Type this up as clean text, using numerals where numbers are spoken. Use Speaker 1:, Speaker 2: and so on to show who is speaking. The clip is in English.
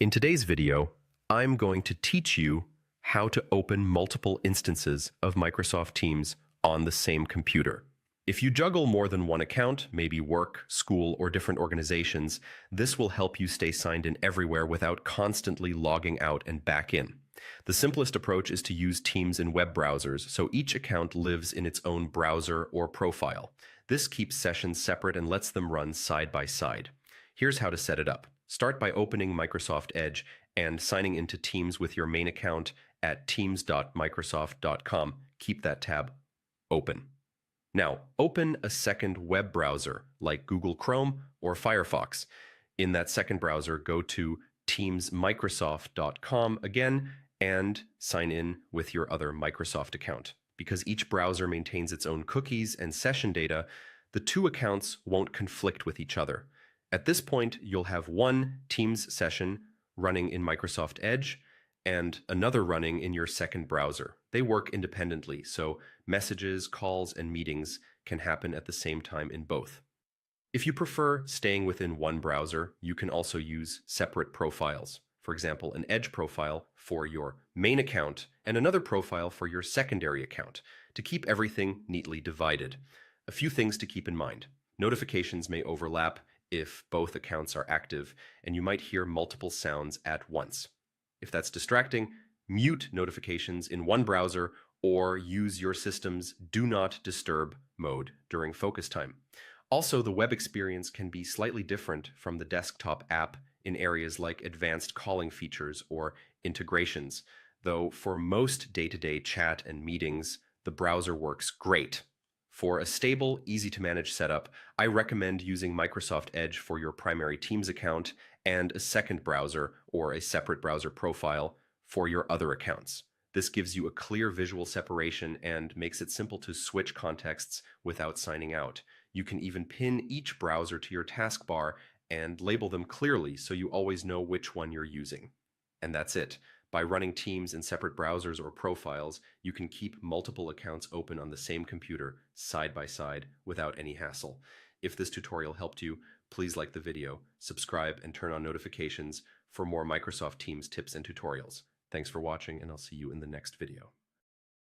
Speaker 1: In today's video, I'm going to teach you how to open multiple instances of Microsoft Teams on the same computer. If you juggle more than one account, maybe work, school, or different organizations, this will help you stay signed in everywhere without constantly logging out and back in. The simplest approach is to use Teams in web browsers, so each account lives in its own browser or profile. This keeps sessions separate and lets them run side by side. Here's how to set it up. Start by opening Microsoft Edge and signing into Teams with your main account at teams.microsoft.com. Keep that tab open. Now, open a second web browser like Google Chrome or Firefox. In that second browser, go to teamsmicrosoft.com again and sign in with your other Microsoft account. Because each browser maintains its own cookies and session data, the two accounts won't conflict with each other. At this point, you'll have one Teams session running in Microsoft Edge and another running in your second browser. They work independently, so messages, calls, and meetings can happen at the same time in both. If you prefer staying within one browser, you can also use separate profiles. For example, an Edge profile for your main account and another profile for your secondary account to keep everything neatly divided. A few things to keep in mind. Notifications may overlap if both accounts are active, and you might hear multiple sounds at once. If that's distracting, mute notifications in one browser or use your system's Do Not Disturb mode during focus time. Also, the web experience can be slightly different from the desktop app in areas like advanced calling features or integrations, though for most day-to-day chat and meetings, the browser works great. For a stable, easy-to-manage setup, I recommend using Microsoft Edge for your primary Teams account and a second browser or a separate browser profile for your other accounts. This gives you a clear visual separation and makes it simple to switch contexts without signing out. You can even pin each browser to your taskbar and label them clearly so you always know which one you're using. And that's it. By running Teams in separate browsers or profiles, you can keep multiple accounts open on the same computer, side by side, without any hassle. If this tutorial helped you, please like the video, subscribe, and turn on notifications for more Microsoft Teams tips and tutorials. Thanks for watching, and I'll see you in the next video.